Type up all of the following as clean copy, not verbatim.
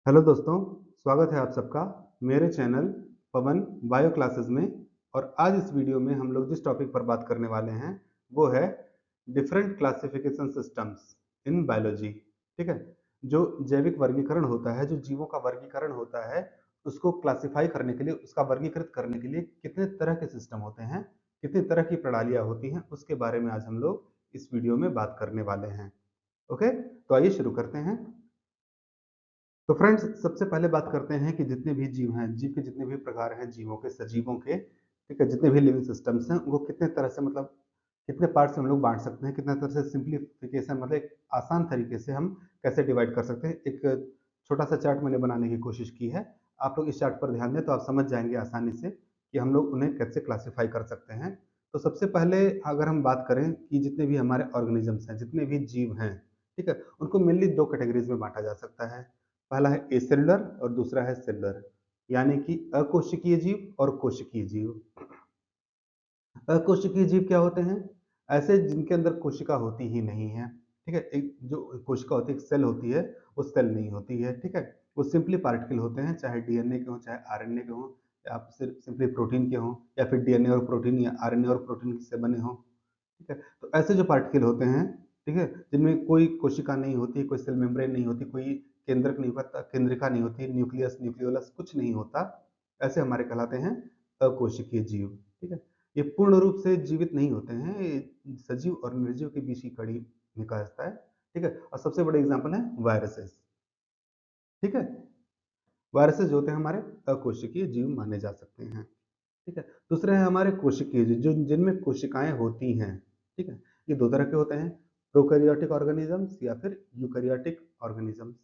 Hello दोस्तों, स्वागत है आप सबका मेरे चैनल पवन बायो क्लासेस में। और आज इस वीडियो में हम लोग जिस टॉपिक पर बात करने वाले हैं वो है different classification systems in biology. ठीक है, जो जैविक वर्गीकरण होता है, जो जीवों का वर्गीकरण होता है, उसको क्लासिफाई करने के लिए, उसका वर्गीकृत करने के लिए कितने तरह के सिस्टम होते हैं, कितनी तरह की प्रणालियां होती हैं, उसके बारे में आज हम लोग इस वीडियो में बात करने वाले हैं। ओके, तो आइए शुरू करते हैं। तो फ्रेंड्स, सबसे पहले बात करते हैं कि जितने भी जीव हैं, जीव के जितने भी प्रकार हैं, जीवों के, सजीवों के, ठीक है, जितने भी लिविंग सिस्टम्स हैं, उनको कितने तरह से, मतलब कितने पार्ट्स में हम लोग बांट सकते हैं, कितने तरह से सिंप्लीफिकेशन, मतलब एक आसान तरीके से हम कैसे डिवाइड कर सकते हैं। एक छोटा सा चार्ट मैंने बनाने की कोशिश की है। आप लोग इस चार्ट पर ध्यान दें तो आप समझ जाएंगे आसानी से कि हम लोग उन्हें कैसे क्लासीफाई कर सकते हैं। तो सबसे पहले अगर हम बात करें कि जितने भी हमारे ऑर्गेनिजम्स हैं, जितने भी जीव हैं, ठीक है, उनको मेनली दो कैटेगरीज में बांटा जा सकता है। पहला है एसेलुलर और दूसरा है सेलुलर, यानी कि अकोशिकीय जीव और कोशिकीय जीव। अकोशिकीय जीव क्या होते हैं? ऐसे जिनके अंदर कोशिका होती ही नहीं है। ठीक है, एक जो कोशिका होती है, एक सेल होती है, वो सेल नहीं होती है। ठीक है, वो सिंपली पार्टिकल होते हैं, चाहे डीएनए के हों, चाहे आरएनए के हों, या सिर्फ सिंपली प्रोटीन के हों, या फिर डीएनए और प्रोटीन या आरएनए और प्रोटीन से बने हों। ठीक है, तो ऐसे जो पार्टिकल होते हैं, ठीक है, जिनमें कोई कोशिका नहीं होती, कोई सेल मेम्ब्रेन नहीं होती, कोई केंद्रक नहीं होता, केंद्रिका नहीं होती, न्यूक्लियस, न्यूक्लियोलस कुछ नहीं होता, ऐसे हमारे कहलाते हैं अकोशिकीय जीव। ठीक है, ये पूर्ण रूप से जीवित नहीं होते हैं, ये सजीव और निर्जीव के बीच की कड़ी में कहा जाता है। ठीक है, और सबसे बड़े एग्जाम्पल है वायरसेस। ठीक है, वायरसेस जो होते हैं हमारे अकोशिकीय जीव माने जा सकते हैं। ठीक है, दूसरे हैं हमारे कोशिकीय जीव, जो जिनमें कोशिकाएं होती हैं। ठीक है, ये दो तरह के होते हैं, प्रोकैरियोटिक ऑर्गेनिजम्स या फिर यूकैरियोटिक ऑर्गेनिजम्स।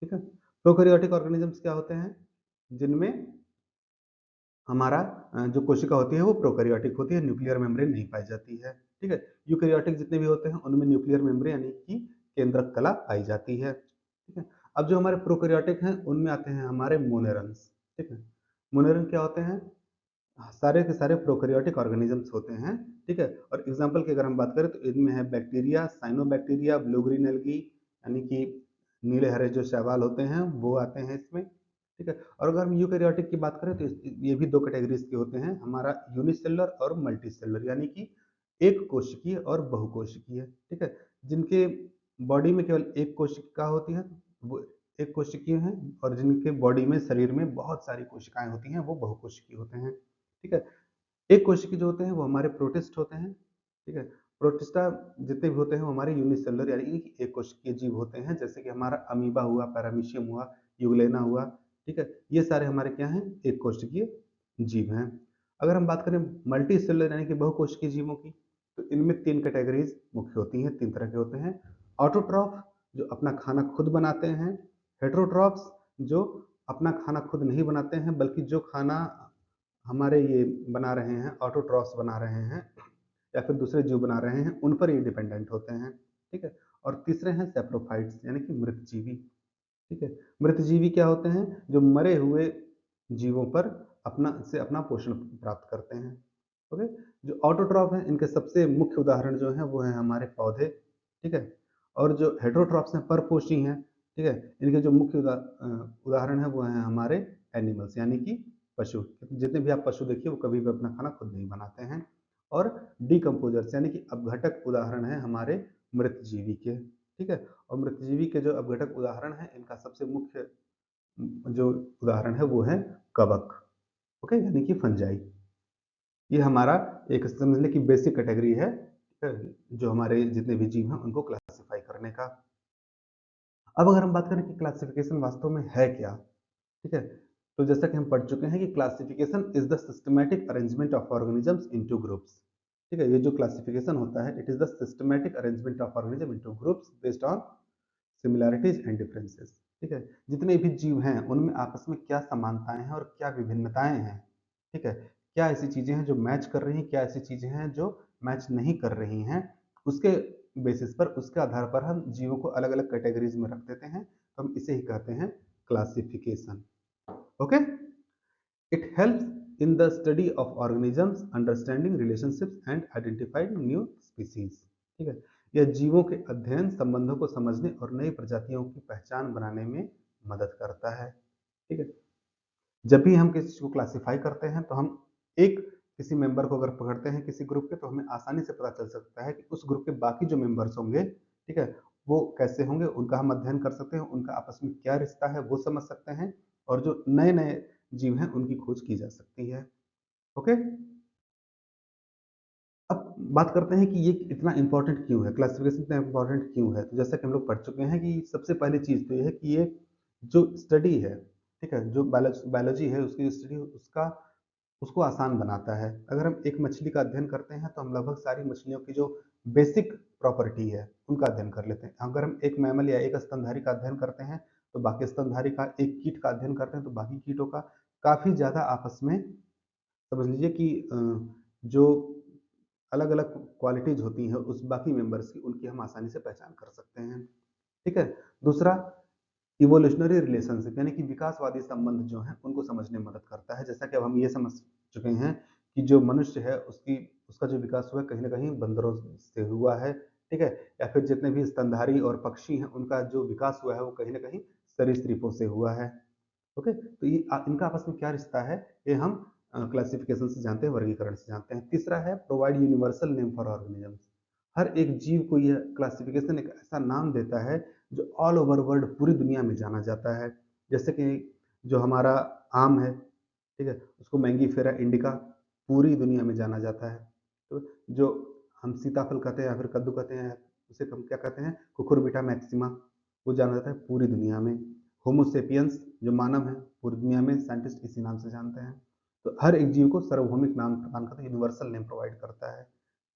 ठीक है, प्रोकैरियोटिक ऑर्गेनिजम्स क्या होते हैं? जिनमें हमारा जो कोशिका होती है वो प्रोकैरियोटिक होती है, न्यूक्लियर मेम्ब्रेन नहीं पाई जाती है। ठीक है, यूकैरियोटिक जितने भी होते हैं उनमें न्यूक्लियर मेम्ब्रेन यानी कि केंद्रक कला पाई जाती है। ठीक है, अब जो हमारे प्रोकैरियोटिक हैं उनमें आते हैं हमारे मोनेरन्स। ठीक है, मोनेरन क्या होते हैं? सारे के सारे प्रोकैरियोटिक ऑर्गेनिजम्स होते हैं। ठीक है, और एग्जांपल की अगर हम बात करें तो इनमें है bacteria, cyanobacteria, blue green algae, यानी कि नीले हरे जो शैवाल होते हैं वो आते हैं इसमें। ठीक है, और अगर हम यूकैरियोटिक की बात करें तो ये भी दो कैटेगरीज के होते हैं, हमारा यूनिसेलुलर और मल्टीसेलुलर, यानी कि एक कोशिकीय और बहुकोशिकीय। ठीक है, जिनके बॉडी में केवल एक कोशिका होती है वो एक कोशिकीय हैं, और जिनके बॉडी में, शरीर में बहुत सारी कोशिकाएं होती हैं वो बहुकोशिकीय होते हैं। ठीक है, एक कोशिकीय जो होते हैं वो हमारे प्रोटिस्ट होते हैं। ठीक है, प्रोटिस्टा जितने भी होते हैं वो हमारे यूनिसेलुलर यानी कि एक कोशिकीय जीव होते हैं, जैसे कि हमारा अमीबा हुआ, पैरामीशियम हुआ, यूग्लेना हुआ। ठीक है, ये सारे हमारे क्या हैं? एक कोशिकीय जीव हैं। अगर हम बात करें मल्टी सेलुलर यानी कि बहुकोशिकीय जीवों की, तो इनमें तीन कैटेगरीज मुख्य होती हैं, तीन तरह के होते हैं। ऑटोट्रॉफ जो अपना खाना खुद बनाते हैं, हेटेरोट्रॉफ्स जो अपना खाना खुद नहीं बनाते हैं बल्कि जो खाना हमारे ये बना रहे हैं, ऑटोट्रॉफ्स बना रहे हैं या फिर दूसरे जीव बना रहे हैं, उन पर ये डिपेंडेंट होते हैं। ठीक है, और तीसरे हैं सेप्रोफाइट्स यानी कि मृतजीवी। ठीक है, मृतजीवी क्या होते हैं? जो मरे हुए जीवों पर अपना पोषण प्राप्त करते हैं। ओके, जो ऑटोट्रॉफ हैं इनके सबसे मुख्य उदाहरण जो हैं वो हैं हमारे पौधे। ठीक है, और जो हेटेरोट्रॉफ्स हैं, परपोषी हैं। ठीक है, इनके जो मुख्य उदाहरण है वो हैं हमारे एनिमल्स यानी कि पशु। जितने भी आप पशु देखिए वो कभी भी अपना खाना खुद नहीं बनाते हैं। और डिकम्पोजर्स यानी कि अपघटक उदाहरण है हमारे मृतजीवी के। ठीक है, और मृतजीवी के जो अपघटक उदाहरण हैं इनका सबसे मुख्य जो उदाहरण है वो है कवक। ओके, यानी कि फंजाई। ये हमारा एक समझने की बेसिक कैटेगरी है, जो हमारे जितने भी जीव हैं उनको क्लासिफाई करने का। अब अगर हम बात करें कि क्लासिफिकेशन वास्तव में है क्या, ठीक है, तो जैसा कि हम पढ़ चुके हैं कि classification is the systematic arrangement of organisms into groups. ठीक है, ये जो क्लासिफिकेशन होता है, it is the systematic arrangement of organism into groups based on similarities and differences. ठीक है, जितने भी जीव हैं उनमें आपस में क्या समानताएं हैं और क्या विभिन्नताएं हैं। ठीक है, क्या ऐसी चीजें हैं जो मैच कर रही हैं, क्या ऐसी चीजें हैं जो मैच नहीं कर रही हैं, उसके बेसिस पर, उसके आधार पर हम जीवों को अलग अलग कैटेगरीज में रख देते हैं, तो हम इसे ही कहते हैं classification. Okay, it helps in the study of organisms understanding relationships and identified new species. ठीक है, यह जीवों के अध्ययन, संबंधों को समझने और नई प्रजातियों की पहचान बनाने में मदद करता है। ठीक है? जब भी हम किसी चीज़ को क्लासिफ़ाई करते हैं तो हम एक किसी मेंबर को अगर पकड़ते हैं किसी ग्रुप के, तो हमें आसानी से पता चल सकता है कि उस ग्रुप के बाकी जो मेंबर्स होंगे, ठीक है? वो कैसे होंगे, उनका हम अध्ययन कर सकते हैं, उनका आपस में क्या रिश्ता है वो समझ सकते हैं, और जो नए-नए जीव हैं उनकी खोज की जा सकती है। ओके? अब बात करते हैं कि ये इतना इम्पोर्टेंट क्यों है? क्लासिफ़िकेशन इतना इम्पोर्टेंट क्यों है? तो जैसा कि हम लोग पढ़ चुके हैं कि सबसे पहली चीज़ तो ये है कि ये जो स्टडी है, ठीक है? जो बायोलॉजी है उसकी स्टडी उसका उसको आसान बनाता है। अगर हम एक मछली का अध्ययन करते हैं, तो हम लगभग सारी मछलियों की जो बेसिक प्रॉपर्टी है, उनका अध्ययन कर लेते हैं। अगर हम एक मैमल या एक स्तनधारी का अध्ययन करते हैं, तो बाकी स्तनधारी का, एक कीट का अध्ययन करते हैं, तो बाकी कीटों का काफ़ी ज़्यादा आपस में समझ लीजिए कि जो अलग-अलग क्वालिटीज़ होती हैं उस बाकी मेंबर्स की, उनकी हम आसानी से पहचान कर सकते हैं। ठीक है? दूसरा, इवोल्यूशनरी रिलेशनशिप यानी कि विकासवादी संबंध जो हैं, उनको समझने में मदद करता है। जैसा कि अब हम ये समझ चुके हैं कि जो मनुष्य है उसका जो विकास हुआ है कहीं न कहीं बंदरों से हुआ है, ठीक है? या फिर जितने भी स्तनधारी और पक्षी हैं, उनका जो विकास हुआ है वो कहीं न कहीं सरीसृपों से हुआ है। ओके? तो ये इनका आपस में क्या रिश्ता है, ये हम क्लासिफिकेशन से जानते हैं, वर्गीकरण से जानते हैं। तीसरा है provide universal name for organisms. हर एक जीव को यह क्लासिफिकेशन एक ऐसा नाम देता है जो ऑल ओवर वर्ल्ड, पूरी दुनिया में जाना जाता है। जैसे कि जो हमारा आम है, ठीक है? उसको मैंगीफेरा इंडिका पूरी दुनिया में जाना जाता है। तो जो हम सीताफल कहते हैं या फिर कद्दू कहते हैं, उसे हम क्या कहते हैं? कुकुरबिटा मैक्सिमा, वो जाना जाता है पूरी दुनिया में। होमो सेपियंस जो मानव है, पूरी दुनिया में साइंटिस्ट इसी नाम से जानते हैं। तो हर एक जीव को सार्वभौमिक नाम प्रदान करता है, यूनिवर्सल नेम प्रोवाइड करता है।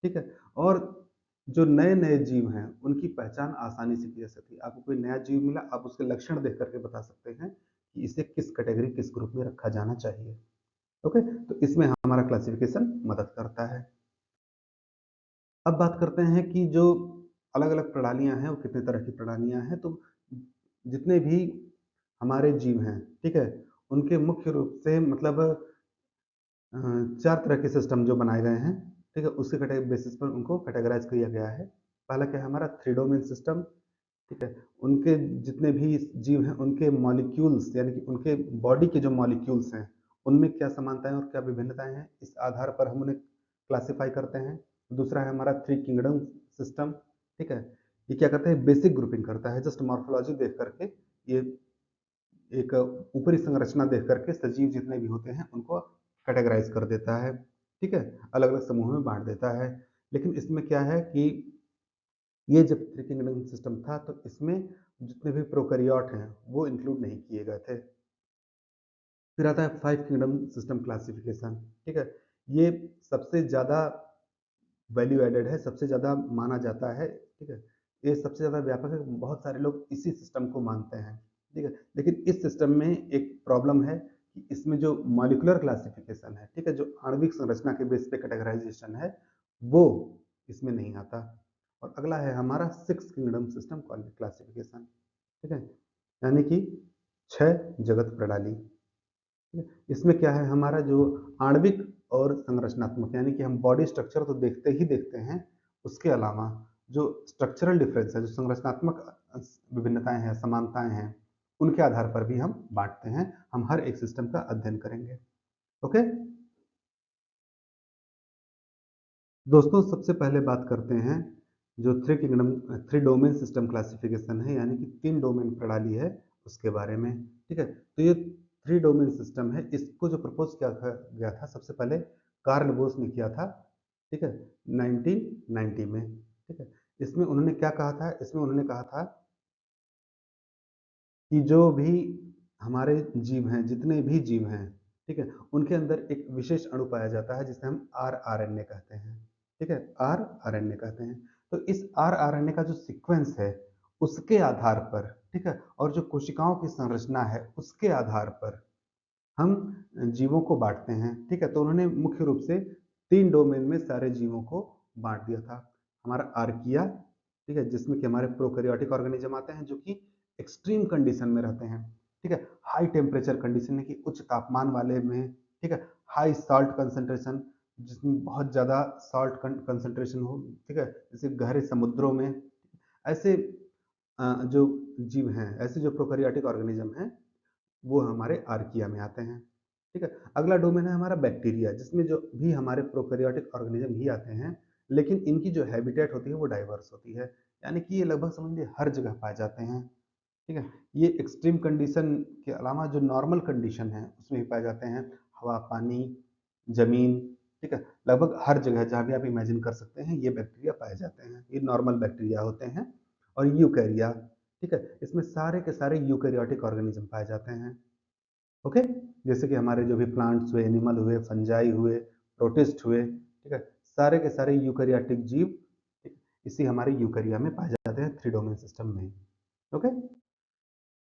ठीक है? और जो नए-नए जीव हैं, उनकी पहचान आसानी से की जा सकती है। आपको कोई नया जीव मिला, आप उसके लक्षण देख कर के बता सकते हैं कि इसे किस कैटेगरी, किस ग्रुप में रखा जाना चाहिए। ओके? तो इसमें हमारा क्लासिफिकेशन मदद करता है। अब बात करते हैं कि जो अलग-अलग प्रणालियाँ हैं, वो कितने तरह की प्रणालियाँ हैं। तो जितने भी हमारे जीव हैं, ठीक है? उनके मुख्य रूप से मतलब 4 तरह के सिस्टम जो बनाए गए हैं, ठीक है? उसके बेसिस पर उनको कैटेगराइज़ किया गया है। पहला क्या है हमारा, 3 डोमेन सिस्टम, ठीक है? उनके जितने भी जीव हैं, उनके मॉलिक्यूल्स यानी कि उनके बॉडी के जो मॉलिक्यूल्स हैं, उनमें क्या समानताएँ और क्या विभिन्नताएँ हैं, इस आधार पर हम उन्हें क्लासिफ़ाई करते हैं। दूसरा है हमारा 3 किंगडम सिस्टम, ठीक है? ये क्या करता है, बेसिक ग्रुपिंग करता है, जस्ट मॉर्फोलॉजी देख कर के ये एक ऊपरी संरचना देख कर के सजीव जितने भी होते हैं, उनको कैटेगराइज़ कर देता है, ठीक है? अलग-अलग समूहों में बाँट देता है। लेकिन इसमें क्या है कि ये जब थ्री किंगडम सिस्टम था, तो इसमें जितने भी प्रोकैरियोट हैं, वो इंक्लूड नहीं किए गए थे। फिर आता है फाइव किंगडम सिस्टम क्लासिफिकेशन, ठीक है? ये सबसे ज़्यादा वैल्यू एडेड है, सबसे ज़्यादा माना जाता है, ठीक है? ये सबसे ज़्यादा व्यापक है, बहुत सारे लोग इसी सिस्टम को मानते हैं, ठीक है? लेकिन इस सिस्टम में एक प्रॉब्लम है कि इसमें जो मॉलिक्यूलर क्लासिफिकेशन है, ठीक है? जो आणविक संरचना के बेस पे कैटेगराइज़ेशन है, वो इसमें नहीं आता। और अगला है हमारा सिक्स किंगडम सिस्टम क्लासिफिकेशन, ठीक है? यानी कि 6 जगत प्रणाली। ठीक है? इसमें क्या है हमारा जो आणविक और संरचनात्मक, यानी कि हम बॉडी स्ट्रक्चर तो देखते ही देखते हैं, उसके अलावा जो स्ट्रक्चरल डिफरेंस है, जो संरचनात्मक विभिन्नताएँ हैं, समानताएँ हैं, उनके आधार पर भी हम बाँटते हैं। हम हर एक सिस्टम का अध्ययन करेंगे। ओके? दोस्तों, सबसे पहले बात करते हैं जो थ्री डोमेन सिस्टम क्लासिफिकेशन है, यानी कि 3 डोमेन प्रणाली है, उसके बारे में, ठीक है? तो ये 3 डोमेन सिस्टम है, इसको जो प्रपोज़ किया गया था सबसे पहले कार्ल बोस ने किया था, ठीक है? 1990 में, ठीक है? इसमें उन्होंने क्या कहा था? इसमें उन्होंने कहा था कि जो भी हमारे जीव हैं, जितने भी जीव हैं, ठीक है? उनके अंदर एक विशेष अणु पाया जाता है जिसे हम आरआरएनए कहते हैं, ठीक है? आरआरएनए कहते हैं। तो इस आरआरएनए का जो सीक्वेंस है, उसके आधार पर, ठीक है? और जो कोशिकाओं की संरचना है, उसके आधार पर हम जीवों को बाँटते हैं, ठीक है? तो उन्होंने मुख्य रूप से 3 डोमेन में सारे जीवों को बाँट दिया था। हमारा आर्किया, ठीक है? जिसमें कि हमारे प्रोकैरियोटिक ऑर्गेनिज़्म आते हैं जो कि एक्सट्रीम कंडीशन में रहते हैं, ठीक है? हाई टेम्परेचर कंडीशन में, कि उच्च तापमान वाले में, ठीक है? हाई साल्ट कंसंट्रेशन, जिसमें बहुत ज़्यादा साल्ट कंसंट्रेशन हो, ठीक है? जैसे गहरे समुद्रों में, ऐसे जो जीव हैं, ऐसे जो प्रोकैरियोटिक ऑर्गेनिज्म हैं, वो हमारे आर्किया में आते हैं। ठीक है? अगला डोमेन है हमारा बैक्टीरिया, जिसमें जो भी हमारे प्रोकैरियोटिक ऑर्गेनिज्म ही आते हैं, लेकिन इनकी जो हैबिटेट होती है वो डाइवर्स होती है। यानी कि ये लगभग समझ लीजिए हर जगह पाए जाते हैं। ठीक है? ये एक्सट्रीम कंडीशन के अलावा जो नॉर्मल कंडीशन है, उसमें भी पाए जाते हैं। हवा, पानी, ज़मीन, ठीक है? लगभग हर जगह जहाँ भी आप इमेजिन कर सकते हैं, ये बैक्टीरिया पाए जाते हैं। ये नॉर्मल बैक्टीरिया होते हैं। और यूकैरिया, ठीक है? इसमें सारे के सारे यूकैरियोटिक ऑर्गेनिज्म पाए जाते हैं। ओके? जैसे कि हमारे जो भी प्लांट्स हुए, एनिमल हुए, फंजाई हुए, प्रोटिस्ट हुए, ठीक है? सारे के सारे यूकैरियोटिक जीव, ठीक, इसी हमारे यूकैरिया में पाए जाते हैं, 3 डोमेन सिस्टम में। ओके?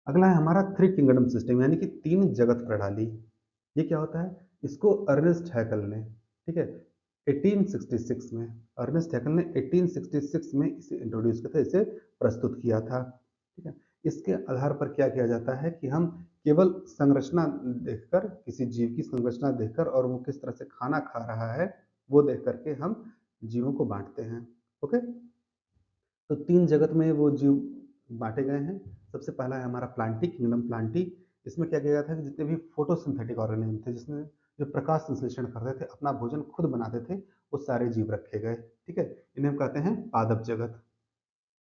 अगला है हमारा 3 किंगडम सिस्टम, यानी कि 3 जगत प्रणाली। ये क्या होता है? इसको अर्नेस्ट हैकल ने, ठीक है, 1866 में, अर्नेस्ट हैकल ने 1866 में इसे इंट्रोड्यूस किया था, इसे प्रस्तुत किया था। ठीक है? इसके आधार पर क्या किया जाता है कि हम केवल संरचना देखकर, किसी जीव की संरचना देखकर और वो किस तरह से खाना खा रहा है, वो देख करके हम जीवों को बांटते हैं। ओके? तो 3 जगत में वो जीव बाँटे गए हैं। सबसे पहला है हमारा प्लांटी, किंगडम प्लांटी। इसमें क्या किया गया था कि जितने भी फोटोसिंथेटिक ऑर्गेनिज़्म थे, जिसमें जो प्रकाश संश्लेषण करते थे, अपना भोजन खुद बनाते थे, वो सारे जीव रखे गए। ठीक है? इन्हें हम कहते हैं पादप जगत।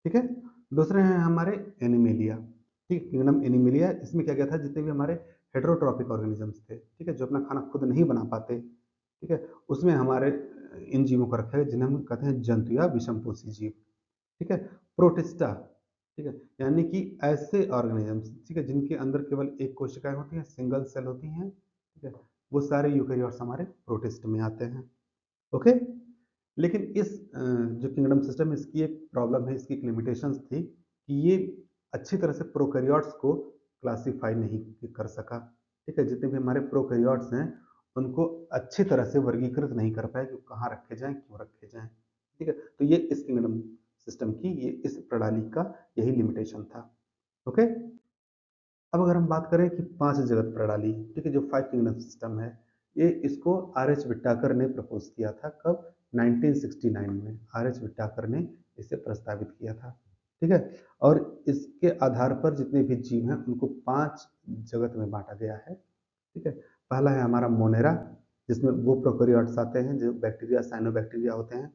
ठीक है? दूसरे हैं हमारे एनिमेलिया। ठीक है? किंगडम एनिमेलिया, इसमें क्या किया था, जितने भी हमारे हेटेरोट्रॉपिक ऑर्गेनिज़म्स थे, ठीक है? जो अपना खाना खुद नहीं बना पाते, ठीक है? उसमें हमारे इन जीवों को रखा है, जिन्हें हम कहते हैं जंतु या विषमपोषी जीव। ठीक है? प्रोटिस्टा, ठीक है? यानी कि ऐसे ऑर्गेनिजम्स, ठीक है, जिनके अंदर केवल एक कोशिकाएं होती हैं, सिंगल सेल होती हैं, ठीक है, वो सारे यूकेरियोट्स हमारे प्रोटिस्ट में आते हैं। ओके? लेकिन इस जो किंगडम सिस्टम है, इसकी एक प्रॉब्लम है, इसकी एक लिमिटेशंस थी कि ये अच्छी तरह से प्रोकैरियोट्स को क्लासिफाई नहीं कर सका। ठीक है? जितने भी हमारे प्रोकैरियोट्स हैं, उनको अच्छी तरह से वर्गीकृत नहीं कर पाए कि कहाँ रखे जाएं, क्यों रखे जाएं। ठीक है? तो ये इस किंगडम सिस्टम की, ये इस प्रणाली का यही लिमिटेशन था। ओके? अब अगर हम बात करें कि 5 जगत प्रणाली, ठीक है, जो 5 किंगडम सिस्टम है, ये इसको आर.एच. विट्टाकर ने प्रपोज किया था, कब? 1969 में आर.एच. विट्टाकर ने इसे प्रस्तावित किया था। ठीक है? और इसके आधार पर जितने भी जीव हैं, उनको 5 जगत में बांटा गया है। ठीक है? पहला है हमारा मोनेरा, जिसमें वो प्रोकैरियोट्स आते हैं जो बैक्टीरिया, साइनोबैक्टीरिया होते हैं,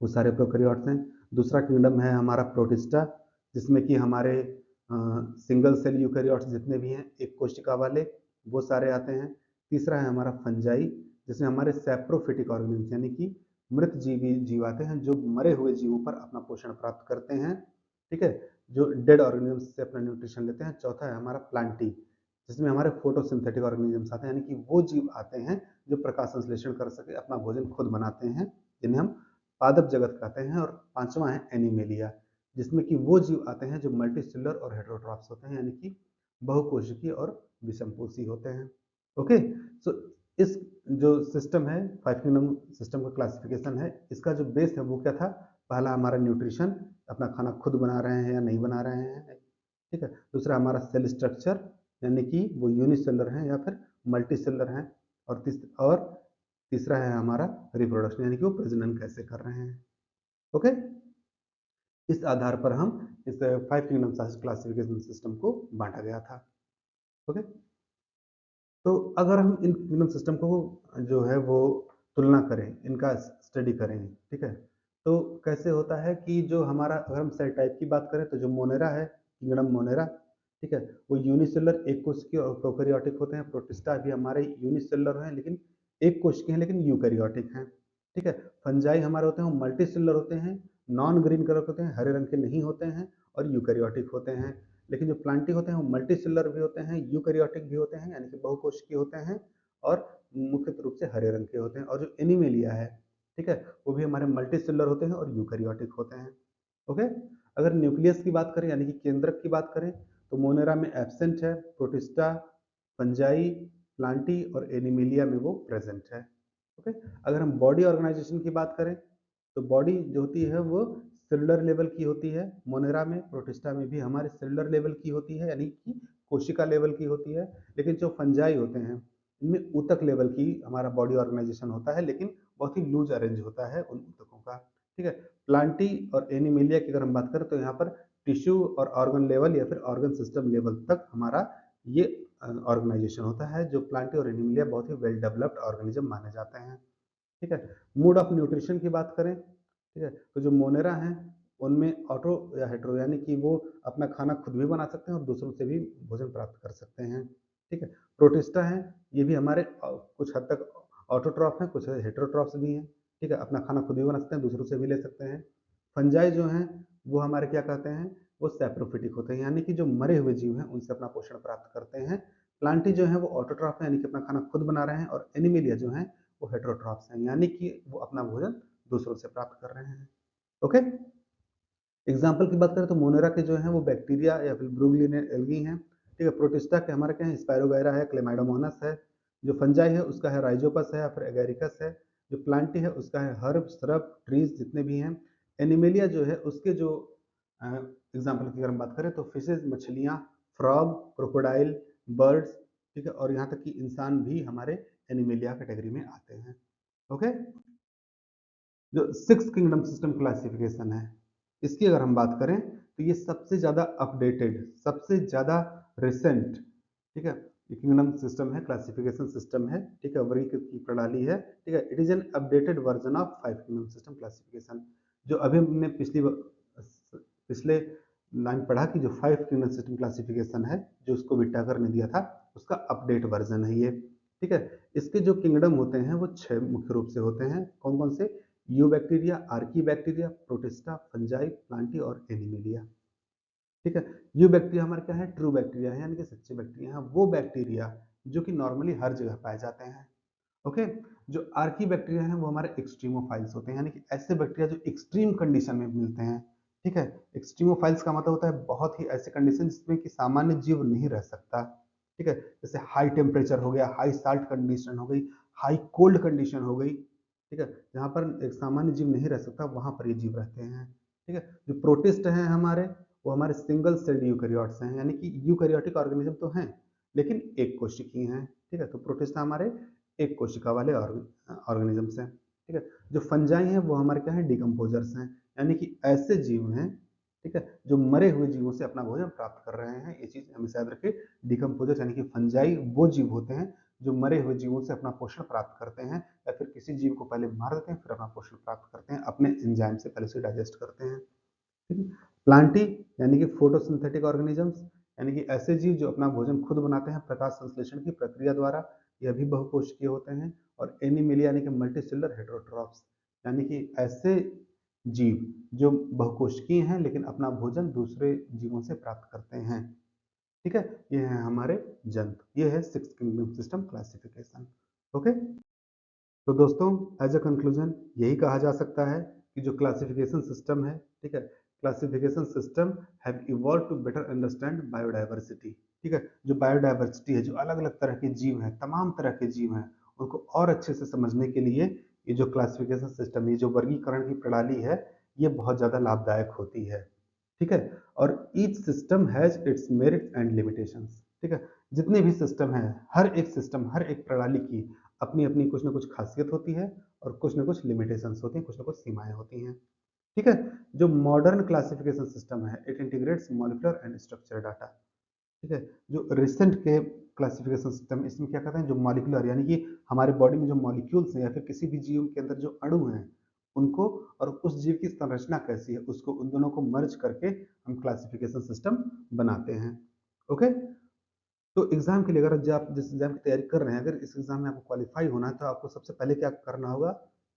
वो सारे प्रोकैरियोट्स हैं। दूसरा किंगडम है हमारा प्रोटिस्टा, जिसमें कि हमारे सिंगल सेल यूकेरियोट्स जितने भी हैं, एक कोशिका वाले, वो सारे आते हैं। तीसरा है हमारा फंजाई, जिसमें हमारे सैप्रोफिटिक ऑर्गेनिज्म, यानी कि मृत जीवी जीव आते हैं, जो मरे हुए जीवों पर अपना पोषण प्राप्त करते हैं। ठीक है? जो डेड ऑर्गेनिज्म से अपना न्यूट्रिशन लेते हैं। चौथा है हमारा प्लांटी, जिसमें हमारे फोटोसिंथेटिक ऑर्गेनिजम्स आते हैं, यानी कि वो जीव आते हैं जो प्रकाश संश्लेषण कर सके, अपना भोजन खुद बनाते हैं, जिन्हें हम पादप जगत कहते हैं। और पांचवा है एनिमेलिया, जिसमें कि वो जीव आते हैं जो मल्टीसेलुलर और हेटेरोट्रॉप्स होते हैं, यानी कि बहुकोशिकीय और विषमपोषी होते हैं। ओके? सो इस जो सिस्टम है, 5 किंगडम सिस्टम का क्लासिफिकेशन है, इसका जो बेस है वो क्या था? पहला हमारा न्यूट्रिशन, अपना खाना खुद बना रहे हैं या नहीं बना रहे हैं। ठीक है? दूसरा हमारा सेल स्ट्रक्चर, यानी कि वो यूनिसेलुलर हैं या फिर मल्टीसेलुलर हैं। और तीसरा है हमारा रिप्रोडक्शन, यानी कि वो प्रजनन कैसे कर रहे हैं। ओके? इस आधार पर हम इस 5 किंगडम क्लासिफिकेशन सिस्टम को बांटा गया था। ओके? तो अगर हम इन किंगडम सिस्टम को जो है वो तुलना करें, इनका स्टडी करें, ठीक है, तो कैसे होता है कि जो हमारा, अगर हम सेल टाइप की बात करें, तो जो मोनेरा है, किंगडम मोनेरा, ठीक है, वो यूनिसेलुलर एक कोशिकीय और प्रोकैरियोटिक होते हैं। प्रोटिस्टा भी हमारे यूनिसेलुलर हैं, लेकिन एक कोशिकीय हैं, लेकिन यूकैरियोटिक हैं। ठीक है? फंजाई हमारे होते हैं, वो मल्टीसेलुलर होते हैं, नॉन ग्रीन कलर के होते हैं, हरे रंग के नहीं होते हैं, और यूकैरियोटिक होते हैं। लेकिन जो प्लांटी होते हैं, वो मल्टीसेलुलर भी होते हैं, यूकैरियोटिक भी होते हैं, यानी कि बहुकोशिकीय होते हैं, और मुख्य रूप से हरे रंग के होते हैं। और जो एनिमेलिया है, ठीक है, वो भी हमारे मल्टीसेलुलर होते हैं और यूकैरियोटिक होते हैं। ओके? अगर न्यूक्लियस की बात करें, यानी कि केंद्रक की बात करें, तो मोनेरा में एब्सेंट है, प्रोटिस्टा, फंजाई, प्लांटी और एनिमेलिया में वो प्रेजेंट है। ओके? अगर हम बॉडी ऑर्गेनाइजेशन की बात करें, तो बॉडी जो होती है वो सेलुलर लेवल की होती है। मोनेरा में, प्रोटिस्टा में भी हमारे सेलुलर लेवल की होती है, यानी कि कोशिका लेवल की होती है। लेकिन जो फंजाई होते हैं, इनमें ऊतक लेवल की हमारा बॉडी ऑर्गेनाइजेशन होता है, लेकिन बहुत ही लूज अरेंज होता है उन ऊतकों का। ठीक है? प्लांटी और एनिमेलिया की अगर हम बात करें, तो यहाँ पर टिश्यू और ऑर्गन लेवल या फिर ऑर्गन सिस्टम लेवल तक हमारा ये ऑर्गेनाइजेशन होता है, जो प्लांटी और एनिमलिया बहुत ही वेल डेवलप्ड ऑर्गेनिज्म माने जाते हैं। ठीक है। मोड ऑफ न्यूट्रिशन की बात करें, ठीक है, तो जो मोनेरा हैं उनमें ऑटो या हेटेरो यानी कि वो अपना खाना खुद भी बना सकते हैं और दूसरों से भी भोजन प्राप्त कर सकते हैं। ठीक है। प्रोटिस्टा हैं, ये भी हमारे कुछ हद तक ऑटोट्रॉफ हैं, कुछ हेटेरोट्रॉफ्स भी हैं। ठीक है, अपना खाना खुद भी बना सकते हैं, दूसरों से भी ले सकते हैं। फंजाई जो हैं वो हमारे क्या कहते हैं, वो सैप्रोफिटिक होते हैं, यानी कि जो मरे हुए जीव हैं उनसे अपना पोषण प्राप्त करते हैं। प्लांटी जो है वो ऑटोट्रॉफ है, यानी कि अपना खाना खुद बना रहे हैं, और एनिमिलिया जो है वो हेटेरोट्रॉफ्स हैं, यानी कि वो अपना भोजन दूसरों से प्राप्त कर रहे हैं। ओके। एग्जाम्पल की बात करें तो मोनेरा के जो है वो बैक्टीरिया या फिर ब्रूगलिन एल्गी हैं। ठीक है। प्रोटिस्टा के हमारे क्या है, स्पायरोगायरा है, क्लेमाइडोमोनास है। जो फंजाई है उसका है राइजोपस है या फिर एगेरिकस है। जो प्लांटी है उसका है हर्ब, श्रब, ट्रीज जितने भी हैं। एनिमेलिया जो है उसके जो एग्जाम्पल की अगर हम बात करें तो फिशेज, मछलियाँ, फ्रॉग, क्रोकोडाइल, बर्ड्स, ठीक है, और यहाँ तक कि इंसान भी हमारे एनिमेलिया कैटेगरी में आते हैं। ओके। जो सिक्स किंगडम सिस्टम क्लासिफिकेशन है, इसकी अगर हम बात करें तो ये सबसे ज़्यादा अपडेटेड, सबसे ज़्यादा रिसेंट, ठीक है, ये किंगडम सिस्टम है, क्लासिफिकेशन सिस्टम है, ठीक है, वर्गीकृत की प्रणाली है। ठीक है। It is an updated version of five kingdom system classification. जो अभी हमने पिछले लाइन पढ़ा कि जो फाइव किंगडम सिस्टम क्लासिफिकेशन है, जो उसको विटाकर ने दिया था, उसका अपडेट वर्जन है ये। ठीक है। इसके जो किंगडम होते हैं वो 6 मुख्य रूप से होते हैं। कौन कौन से? You bacteria, Archie bacteria, protista, fungi, Plantae और एनिमिलिया। ठीक है। यू बैक्टीरिया हमारे क्या है, ट्रू बैक्टीरिया है, यानी कि सच्चे बैक्टीरिया हैं, वो बैक्टीरिया जो कि नॉर्मली हर जगह पाए जाते हैं। ओके। जो आर्की बैक्टीरिया हैं वो हमारे एक्सट्रीमोफाइल्स होते हैं, यानी कि ऐसे बैक्टीरिया जो एक्सट्रीम कंडीशन में मिलते हैं। ठीक है। एक्सट्रीमोफाइल्स का मतलब होता है बहुत ही ऐसे कंडीशन जिसमें कि सामान्य जीव नहीं रह सकता। ठीक है। जैसे हाई टेम्परेचर हो गया, हाई साल्ट कंडीशन हो गई, हाई कोल्ड कंडीशन हो गई। ठीक है। जहाँ पर एक सामान्य जीव नहीं रह सकता वहां पर ये जीव रहते हैं। ठीक है। जो प्रोटिस्ट हैं हमारे, वो हमारे सिंगल सेल्ड यूकैरियोट्स हैं, यानी कि यूकैरियोटिक ऑर्गेनिज्म तो हैं लेकिन एक कोशिकीय हैं। ठीक है। तो प्रोटिस्ट हमारे एक कोशिका वाले ऑर्गेनिजम्स हैं। ठीक है। जो फंजाई हैं वो हमारे क्या है, डिकम्पोजर्स हैं, यानी कि ऐसे जीव हैं, ठीक है, जो मरे हुए जीवों से अपना भोजन प्राप्त कर रहे हैं। ये चीज हमेशा याद रखिए। डिकम्पोजर्स यानी कि फंजाई वो जीव होते हैं जो मरे हुए जीवों से अपना पोषण प्राप्त करते हैं, या फिर किसी जीव को पहले मार देते हैं फिर अपना पोषण प्राप्त करते हैं, अपने एंजाइम से पहले से डाइजेस्ट करते हैं। ठीक है। प्लांटी यानी कि फोटोसिंथेटिक ऑर्गेनिजम्स, यानी कि ऐसे जीव जो अपना भोजन खुद बनाते हैं प्रकाश संश्लेषण की प्रक्रिया द्वारा, यह भी बहुकोशिकीय होते हैं। और एनिमिलिया यानी कि मल्टीसेलुलर हेटेरोट्रॉफ्स, यानी कि ऐसे जीव जो बहुकोशिकीय हैं लेकिन अपना भोजन दूसरे जीवों से प्राप्त करते हैं। ठीक है। ये है हमारे जंतु, ये है six kingdom system classification. Okay. तो दोस्तों, एज अ कंक्लूजन यही कहा जा सकता है कि जो क्लासिफिकेशन सिस्टम है, ठीक है, classification system have evolve to better understand biodiversity. ठीक है। जो बायोडाइवर्सिटी है, जो अलग अलग तरह के जीव हैं, तमाम तरह के जीव हैं, उनको और अच्छे से समझने के लिए ये जो क्लासिफिकेशन सिस्टम, ये जो वर्गीकरण की प्रणाली है, ये बहुत ज़्यादा लाभदायक होती है। ठीक है। और each system has its merit and limitations. ठीक है। जितने भी सिस्टम है, हर एक सिस्टम, हर एक प्रणाली की अपनी अपनी कुछ ना कुछ खासियत होती है और कुछ ना कुछ लिमिटेशंस होती हैं, कुछ ना कुछ सीमाएं होती हैं। ठीक है। जो मॉडर्न क्लासिफिकेशन सिस्टम है, it integrates molecular and structure data. ठीक है। जो रिसेंट के क्लासिफिकेशन सिस्टम, इसमें क्या कहते हैं, जो मॉलिक्यूलर यानी कि हमारे बॉडी में जो मॉलिक्यूल्स हैं या फिर किसी भी जीव के अंदर जो अणु हैं उनको, और उस जीव की संरचना कैसी है उसको, उन दोनों को मर्ज करके हम क्लासिफिकेशन सिस्टम बनाते हैं। ओके। तो एग्जाम के लिए अगर जब आप जिस एग्जाम की तैयारी कर रहे हैं, अगर इस एग्जाम में आपको क्वालिफाई होना है तो आपको सबसे पहले क्या करना होगा,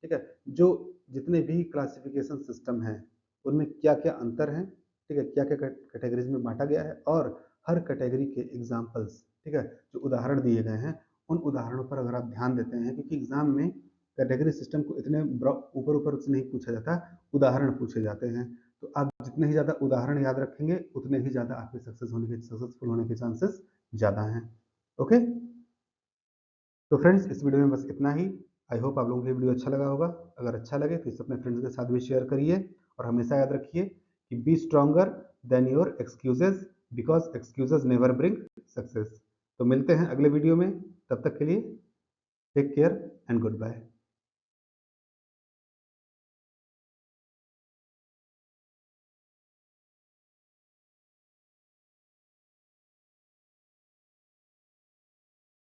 ठीक है, जो जितने भी क्लासिफिकेशन सिस्टम हैं उनमें क्या क्या अंतर हैं, ठीक है, क्या क्या कैटेगरीज में बांटा गया है, और हर कैटेगरी के एग्जाम्पल्स, ठीक है, जो उदाहरण दिए गए हैं उन उदाहरणों पर अगर आप ध्यान देते हैं, क्योंकि एग्जाम में कैटेगरी सिस्टम को इतने ऊपर ऊपर से नहीं पूछा जाता, उदाहरण पूछे जाते हैं। तो आप जितने ही ज़्यादा उदाहरण याद रखेंगे उतने ही ज़्यादा आपके सक्सेसफुल होने के चांसेस ज़्यादा हैं। ओके। तो फ्रेंड्स, इस वीडियो में बस इतना ही। आई होप आप लोगों को ये वीडियो अच्छा लगा होगा। अगर अच्छा लगे तो इसे अपने फ्रेंड्स के साथ भी शेयर करिए, और हमेशा याद रखिए कि B stronger than your excuses, because excuses never bring success. तो मिलते हैं अगले वीडियो में, तब तक के लिए take care and good bye.